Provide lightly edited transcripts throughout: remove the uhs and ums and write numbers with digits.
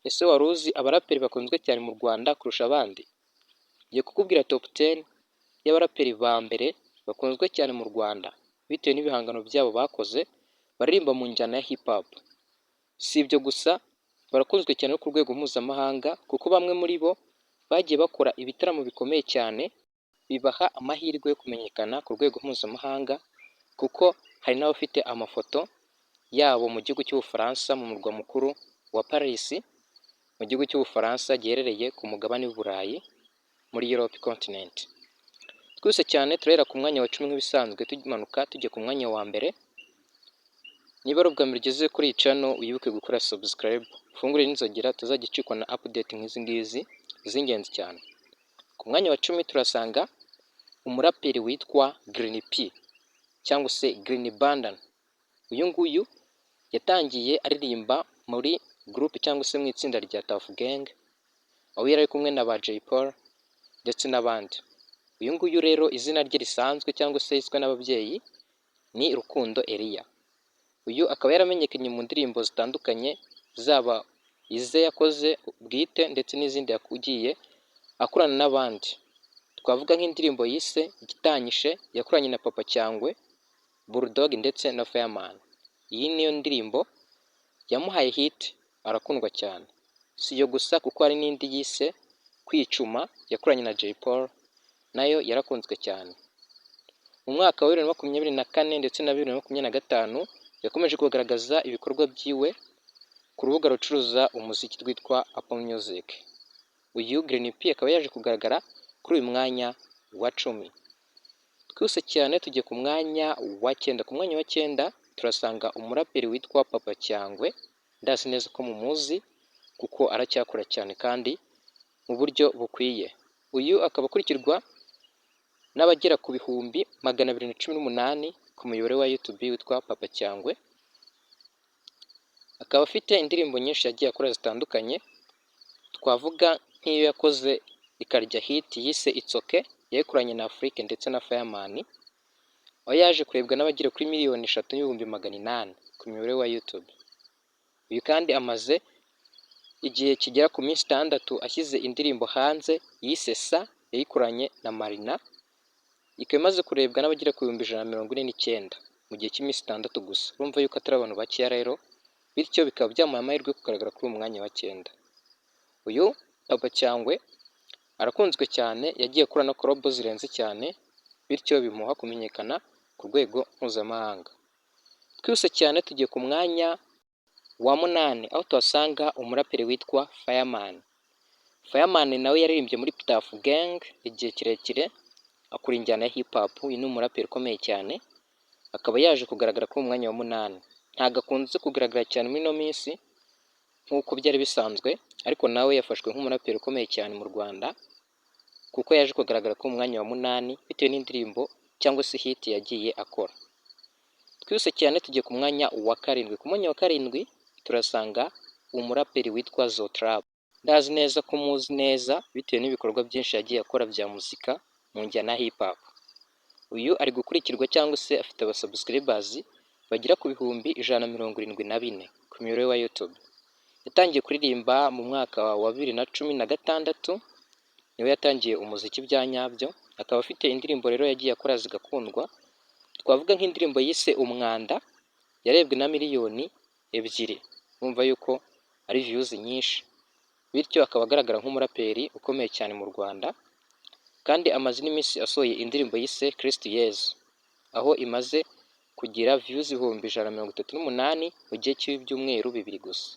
Ese wari uzi abaraperi bakunzwe cyane mu Rwanda kurusha abandi? Ngiye kukubwira top 10 y'abaraperi ba mbere bakunzwe cyane mu Rwanda bitewe n'ibihangano byabo bakoze baririmba mu njyana ya hip hop. Si ibyo gusa, barakunzwe cyane no ku rwego mpuzamahanga kuko bamwe muri bo bagiye bakora ibitaramo bikomeye cyane bibaha amahirwe yo kumenyekana ku rwego mpuzamahanga kuko hari n'abafite amafoto yabo mu gihugu cy'Ubufaransa mu murwa mukuru wa Paris mu gihugu cy'Ubufaransa giherereye ku mugabane w'Uburayi muri Europe continent. Twese cyane turahera ku mwanya wa 10 nk'ibisanzwe tumanuka tujya ku mwanya wa mbere. Niba ari ubwa mbere ugeze kuri iyi channel wibuke gukora subscribe, ufungure n'inzogera tuzajya ucikwa na update nk'izi ngizi z'ingenzi cyane. Ku mwanya wa 10 turasanga umuraperi witwa Green P cyangwa se Green Bandana. Uyu nguyu yatangiye aririmba muri groupe cyangwa se mu itsinda rya Tuff Gang, aho yari ari kumwe na ba Jay Paul ndetse n'abandi. Uyu nguyu rero izina rye risanzwe cyangwa se yiswe n'ababyeyi ni Rukundo Elia. Uyu akaba yaramenyekanye mu ndirimbo zitandukanye zaba ize yakoze bwite ndetse n'izindi yakugiye akorana n'abandi. Twavuga nk'indirimbo yise Igitanyishe yakoranye na Papa Cyangwe, Bulldog ndetse na Fireman. Iyi niyo ndirimbo yamuhaye hit, arakundwa cyane. Si yo gusa kuko hari n'indi yise Kwicuma yakoranye na Jay Paul, nayo yarakunzwe cyane. Mu mwaka wa 2024 ndetse na 2025 yakomeje kugaragaza ibikorwa byiwe ku rubuga rucuruza umuziki rwitwa Apple Music. Uyu Green P akaba yaje kugaragara kuri uyu mwanya wa 10. Twese cyane tugiye ku mwanya wa 9. Ku mwanya wa 9 turasanga umuraperi witwa Papa Cyangwe. Ndazi neza ko mumuzi kuko aracyakora cyane kandi mu buryo bukwiye. Uyu akaba akurikirwa n'abagera ku bihumbi 218 ku muyoboro wa YouTube witwa Papa Cyangwe. Akaba afite indirimbo nyinshi yagiye akora zitandukanye, twavuga nk'iyo yakoze ikarya hit yise It's Okay yayikoranye na Afrique ndetse na Fireman, aho yaje kurebwa n'abagera kuri 3,800,000 ku muyoboro wa YouTube. Uyu kandi amaze igihe kigera ku minsi 6 ashyize indirimbo hanze yise Sa yayikoranye na Marina, ikaba imaze kurebwa n'abagera ku 149 mu gihe cy'iminsi 6 gusa. Urumva yuko atari abantu bakeya rero, bityo bikaba byamuha amahirwe yo kugaragara kuri uyu mwanya wa 9. Uyu Papa Cyangwe arakunzwe cyane, yagiye akora na collab zirenze cyane, bityo bimuha kumenyekana ku rwego mpuzamahanga. Twese cyane tugiye ku mwanya wa 8 aho tuhasanga umuraperi witwa Fireman. Fireman nawe yaririmbye muri Tuff Gang igihe kirekire akora injyana ya hip hop. Uyu ni umuraperi ukomeye cyane, akaba yaje kugaragara kuri umwanya wa 8. Ntago akunze kugaragara cyane muri no minsi nk'uko byari bisanzwe, ariko nawe yafashwe nk'umuraperi ukomeye cyane mu Rwanda kuko yaje kugaragara kuri umwanya wa 8 bitewe n'indirimbo cyangwa se hit yagiye akora. Twese cyane tugiye ku mwanya wa 7. Ku mwanya wa 7 turasanga umuraperi witwa Zotrap. Ndazi neza ko muzi neza bitewe n'ibikorwa byinshi yagiye akora bya muzika mu njyana ya hip hop. Uyu ari gukurikirwa cyangwa se afite abasubscribers bagera ku bihumbi 174 ku muyoboro wa YouTube. Yatangiye kuririmba mu mwaka wa 2016, niwe yatangiye umuziki bya nyabyo. Akaba afite indirimbo rero yagiye akora zigakundwa, twavuga nk'indirimbo yise Umwanda yarebwe na miliyoni 2. Urumva yuko ari views nyinshi, bityo akaba agaragara nk'umuraperi ukomeye cyane mu Rwanda, kandi amaze n'iminsi asohoye indirimbo yise Kristo Yezu, aho imaze kugira views 138 mu gihe cy'ibyumweru 2 gusa.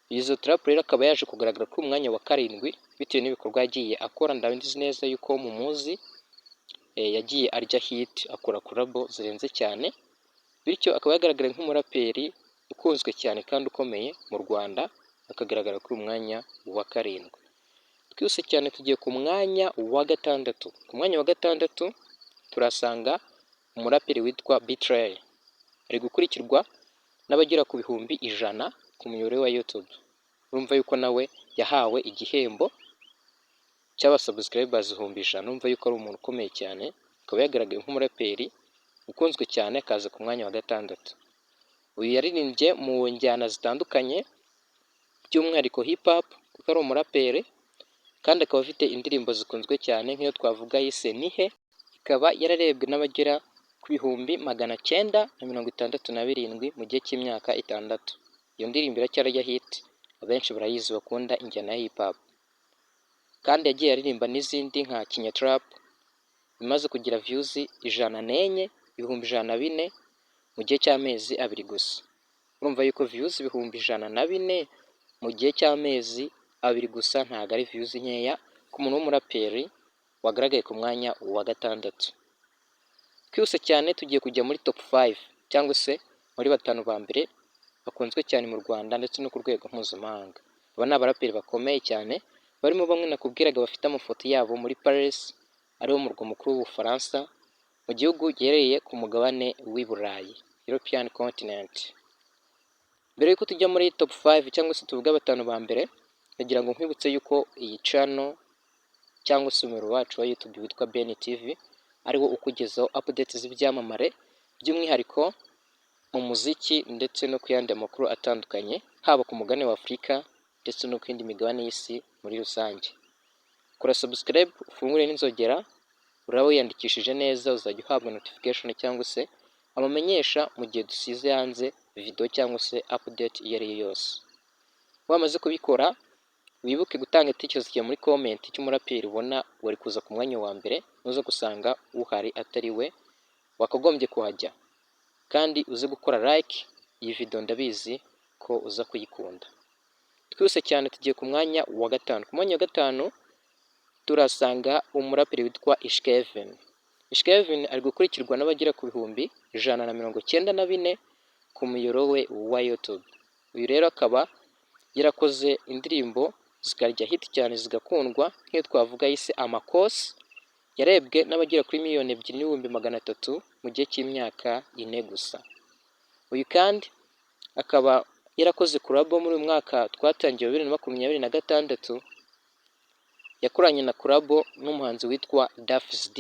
Izo trap rero akaba yaje kugaragara kuri umwanya wa 7 bitewe n'ibikorwa yagiye akora. Ndabizi neza yuko mumuzi, yagiye arya hit, akora collab zirenze cyane, bityo akaba yagaragara nk'umuraperi ukunzwe cyane kandi ukomeye mu Rwanda, akagaragara kuri umwanya wa 7. Twese cyane tugiye ku mwanya wa 6. Ku mwanya wa 6 turasanga umuraperi witwa Betray. Ari gukurikirwa n'abagera ku bihumbi 100 ku muyoboro wa YouTube. Urumva yuko nawe yahawe igihembo cy'abasubscribers 100,000. Urumva yuko ari umuntu ukomeye cyane, akaba yagaragaye nk'umuraperi ukunzwe cyane, akaza ku mwanya wa 6. Uyu yaririmbye mu njyana zitandukanye by'umwihariko hip hop kuko ari umuraperi kandi akaba afite indirimbo zikunzwe cyane nk'iyo twavuga yise Nihe, ikaba yararebwe n'abagera ku bihumbi 967 mu gihe cy'imyaka 6. Iyo ndirimbo iracyarya hit, abenshi barayizi bakunda injyana ya hip hop. Kandi yagiye aririmba n'izindi nka Kinya Trap imaze kugira views 104,104 mu gihe cy'amezi 2 gusa. Urumva yuko views 104,000 mu gihe cy'amezi 2 gusa ntabwo ari views nkeya ku muntu w'umuraperi wagaragaye ku mwanya wa 6. Twihuse cyane tugiye kujya muri top 5 cyangwa se muri batanu ba mbere bakunzwe cyane mu Rwanda ndetse no ku rwego mpuzamahanga. Aba ni abaraperi bakomeye cyane barimo bamwe nakubwiraga bafite amafoto yabo muri Paris, ariwo murwa mukuru w'Ubufaransa, mu gihugu giherereye ku mugabane w'i Burayi, European continent. Mbere yuko tujya muri top 5 cyangwa se tuvuga batanu ba mbere, ndagira ngo nkwibutse yuko iyi channel cyangwa se umuyoboro wacu wa YouTube witwa Ben TV ariwo ukugezaho updates z'ibyamamare by'umwihariko mu muziki ndetse no ku yandi makuru atandukanye, haba ku mugabane wa Afurika ndetse no ku yindi migabane y'isi muri rusange. Kora subscribe, ufungure n'inzogera, uraba wiyandikishije neza uzajya uhabwa notification cyangwa se amamenyesha mu gihe dusize hanze video cyangwa se update iyo ari yo yose. Wamaze kubikora wibuke gutanga igitekerezo cyawe muri comment cy'umuraperi ubona wari kuza ku mwanya wa mbere, nuza gusanga uhari atari we wakagombye kuhajya, kandi uze gukora like iyi video ndabizi ko uza kuyikunda. Twese cyane tugiye ku mwanya wa 5. Ku mwanya wa 5 turasanga umuraperi witwa Ishkevin. Ishkevin ari gukurikirwa n'abagera ku bihumbi 194 ku muyoboro we wa YouTube. Uyu rero akaba yarakoze indirimbo zikarya hit cyane zigakundwa nk'iyo twavuga yise Amakosi, yarebwe n'abagera kuri 2,300,000 mu gihe cy'imyaka 4 gusa. Uyu kandi akaba yarakoze collab muri uyu mwaka twatangiye 2026, yakoranye na collab n'umuhanzi witwa Davis D,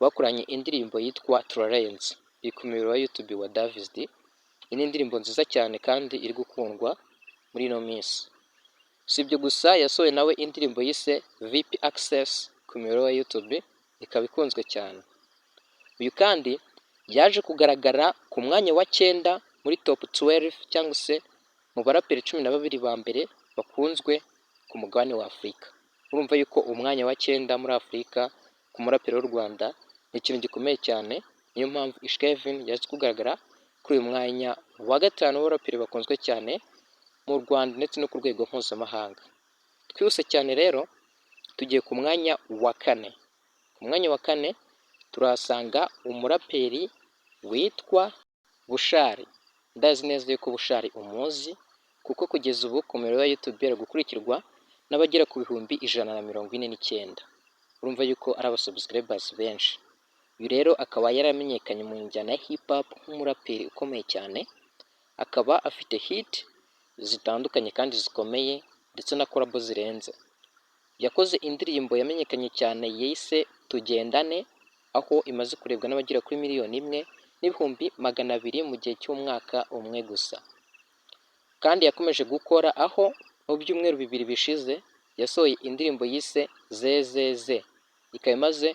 bakoranye indirimbo yitwa Trollenz, iri ku muyoboro wa YouTube wa Davis D. Iyi ni indirimbo nziza cyane kandi iri gukundwa muri ino minsi. Si ibyo gusa, yasohoye nawe indirimbo yise VIP Access ku muyoboro wa YouTube, ikaba ikunzwe cyane. Uyu kandi yaje kugaragara ku mwanya wa 9 muri top 12 cyangwa se mu baraperi 12 ba mbere bakunzwe ku mugabane wa Afurika. Urumva yuko umwanya wa 9 muri Afurika ku muraperi w'u Rwanda ni ikintu gikomeye cyane. Niyo mpamvu Ishkevin yaje kugaragara kuri uyu mwanya wa 5 w'abaraperi bakunzwe cyane mu Rwanda ndetse no ku rwego mpuzamahanga. Twihuse cyane rero tugiye ku mwanya wa 4. Ku mwanya wa 4 turahasanga umuraperi witwa Bushari. Ndazi neza yuko Bushari umuzi kuko kugeza ubu ku muyoboro wa YouTube ari gukurikirwa n'abagera ku bihumbi 149. Urumva yuko ari abasubscribers benshi. Uyu rero akaba yaramenyekanye mu njyana ya hip hop nk'umuraperi ukomeye cyane, akaba afite hit zitandukanye kandi zikomeye ndetse na collab zirenze. Yakoze indirimbo yamenyekanye cyane yise Tugendane, aho imaze kurebwa n'abagera kuri 1,200,000 mu gihe cy'umwaka umwe gusa. Kandi yakomeje gukora aho mu byumweru 2 bishize yasohoye indirimbo yise Zezeze, ikaba imaze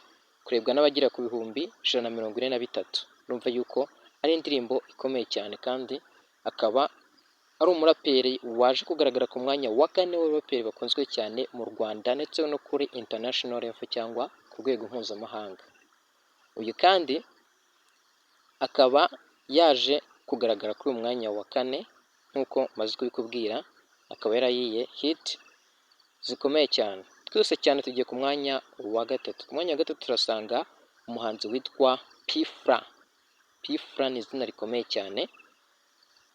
kurebwa n'abagera ku bihumbi 143. Urumva yuko ari indirimbo ikomeye cyane kandi akaba ari umuraperi waje kugaragara ku mwanya wa 4 w'abaraperi bakunzwe cyane mu Rwanda ndetse no kuri international level cyangwa ku rwego mpuzamahanga. Uyu kandi akaba yaje kugaragara kuri uyu mwanya wa 4 nk'uko maze kubikubwira, akaba yarayiye hit zikomeye cyane. Twese cyane tugiye ku mwanya wa 3. Ku mwanya wa 3 turasanga umuhanzi witwa P-Fla. P-Fla ni izina rikomeye cyane.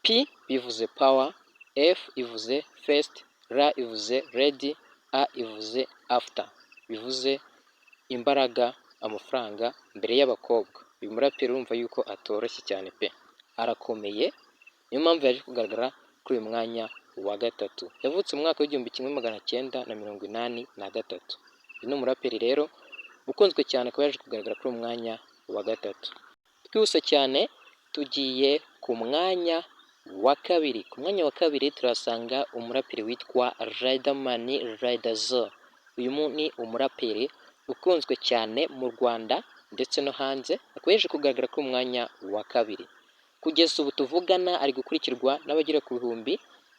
P bivuze power, F ivuze first, R ivuze ready, A ivuze after, bivuze imbaraga, amafaranga mbere y'abakobwa. Uyu muraperi urumva yuko atoroshye cyane pe, arakomeye. Niyo mpamvu yaje kugaragara kuri uyu mwanya wa 3. Yavutse mu mwaka w'1983. Uyu ni umuraperi rero ukunzwe cyane, akaba yaje kugaragara kuri uyu mwanya wa 3. Twihuse cyane tugiye ku mwanya wa kabiri. Ku mwanya wa kabiri turasanga umuraperi witwa Riderman Riderzo. Uyu ni umuraperi ukunzwe cyane mu Rwanda ndetse no hanze, akaba yaje kugaragara ku mwanya wa kabiri. Kugeza ubu tuvugana ari gukurikirwa n'abagera ku bihumbi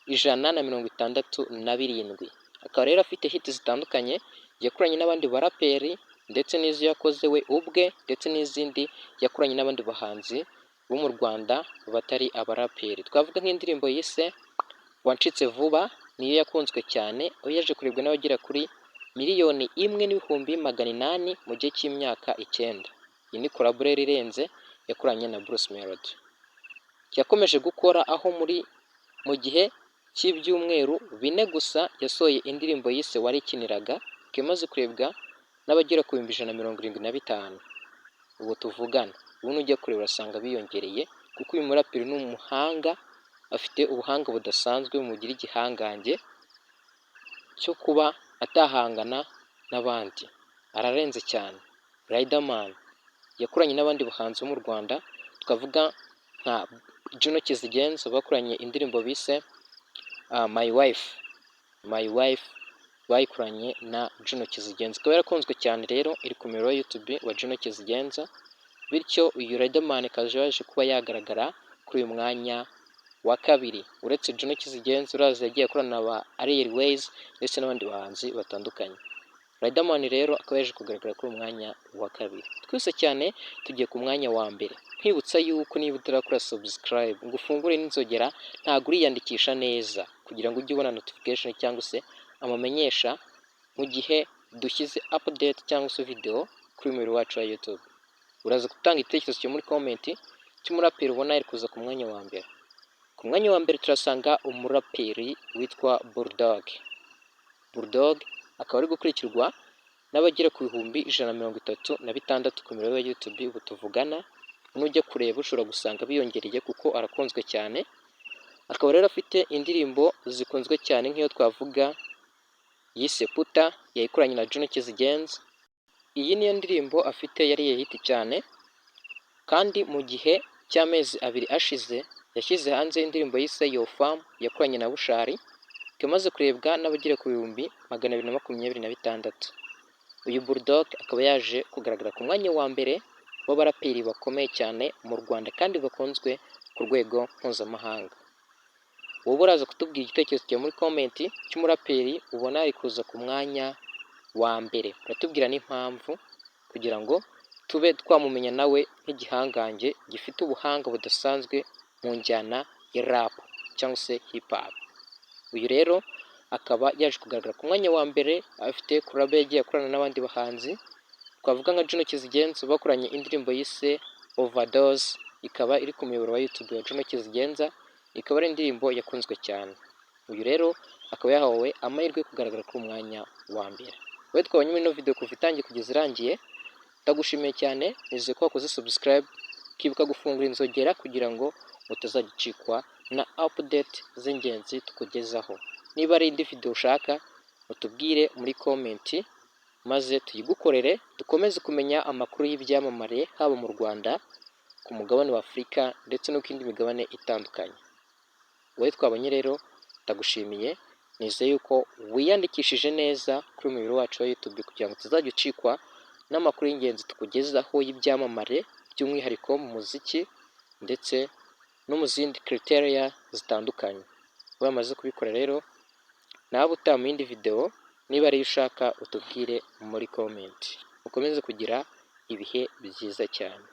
167. Akaba rero afite hiti zitandukanye yakoranye n'abandi baraperi ndetse n'izo yakoze we ubwe ndetse n'izindi yakoranye n'abandi bahanzi bo mu Rwanda batari abaraperi. Twavuga nk'indirimbo yise Wancitse Vuba, niyo yakunzwe cyane, aho yaje kurebwa n'abagera kuri 1,800,000 mu gihe cy'imyaka 9. Iyi ni collabo rero irenze yakoranye na Bruce Melody. Yakomeje gukora aho mu gihe cy'ibyumweru 4 gusa yasohoye indirimbo yise Warikiniraga, ikaba imaze kurebwa n'abagera ku 175. Ubu tuvugana ubu nujya kureba urasanga biyongereye, kuko uyu muraperi ni umuhanga, afite ubuhanga budasanzwe bumugira igihangange cyo kuba atahangana n'abandi. Ararenze cyane. Riderman yakoranye n'abandi bahanzi bo mu Rwanda, twavuga nka Juno Kizigenza bakoranye indirimbo bise My Wife bayikoranye na Juno Kizigenza. Ikaba yarakunzwe cyane rero, iri ku miyoboro ya YouTube wa Juno Kizigenza, bityo uyu Riderman akaje yaje kuba yagaragara kuri uyu mwanya wa kabiri. Uretse Juno Kizigenza uraza yagiye akorana na ba Airways ndetse n'abandi bahanzi batandukanye. Riderman rero akaba yaje kugaragara kuri uyu mwanya wa kabiri. Twese cyane tugiye ku mwanya wa mbere. Nkwibutsa yuko niba utarakora subscribe ngo ufungure n'inzogera, ntabwo uriyandikisha neza kugira ngo ujye ubona notification cyangwa se amamenyesha mu gihe dushyize update cyangwa se video kuri umuyoboro wacu wa YouTube. Uraza gutanga igitekerezo cyo muri comment cy'umuraperi ubona ari kuza ku mwanya wa mbere. Ku mwanya wa mbere turasanga umuraperi witwa Bulldog akaba ari gukurikirwa n'abagera ku bihumbi 136 ku miyoboro ya YouTube. Ubu tuvugana nujya kureba ushobora gusanga biyongereye kuko arakunzwe cyane. Akaba rero afite indirimbo zikunzwe cyane nk'iyo twavuga yise Puta yayikoranye na Juno Kizigenza. Iyi niyo ndirimbo afite yari hit cyane, kandi mu gihe cy'amezi 2 ashize yashyize hanze indirimbo yise Yo Fam yakoranye na Bushari, ikamaze kurebwa n'abagera ku bihumbi 226. Uyu Bulldog akaba yaje kugaragara ku mwanya wa mbere w'abaraperi bakomeye cyane mu Rwanda kandi bakunzwe ku rwego mpuzamahanga. Wowe uraza kutubwira igitekerezo cyawe muri comment cy'umuraperi ubona ari kuza ku mwanya wa mbere, uratubwira n'impamvu kugira ngo tube twamumenya nawe nk'igihangange gifite ubuhanga budasanzwe mu njyana ya rap cyangwa se hip hop. Uyu rero akaba yaje kugaragara ku mwanya wa mbere, afite collab yagiye akorana n'abandi bahanzi, twavuga nka Juno Kizigenza bakoranye indirimbo yise Overdose, ikaba iri ku muyoboro wa YouTube wa Juno Kizigenza, ikaba ari indirimbo yakunzwe cyane. Uyu rero akaba yahawe amahirwe yo kugaragara ku mwanya wa mbere. Wowe twabonye muri ino video kuva itangiye kugeza irangiye, ndagushimiye cyane, nizeye ko wakoze subscribe, ukibuka gufungura inzogera kugira ngo utazagicikwa na update z'ingenzi tukugezaho. Niba ari indi video ushaka utubwire muri comment maze tuyigukorere, dukomeze kumenya amakuru y'ibyamamare haba mu Rwanda, ku mugabane wa Afurika ndetse no ku yindi migabane itandukanye. Wowe twabonye rero ndagushimiye, nizeye yuko wiyandikishije neza kuri umuyoboro wacu wa YouTube kugira ngo tuzajya ucikwa n'amakuru y'ingenzi tukugezaho y'ibyamamare, by'umwihariko mu muziki ndetse no mu zindi criteria zitandukanye. Wamaze kubikora rero nawe utaha mu yindi video, niba ariyo ushaka utubwire muri comment. Ukomeze kugira ibihe byiza cyane.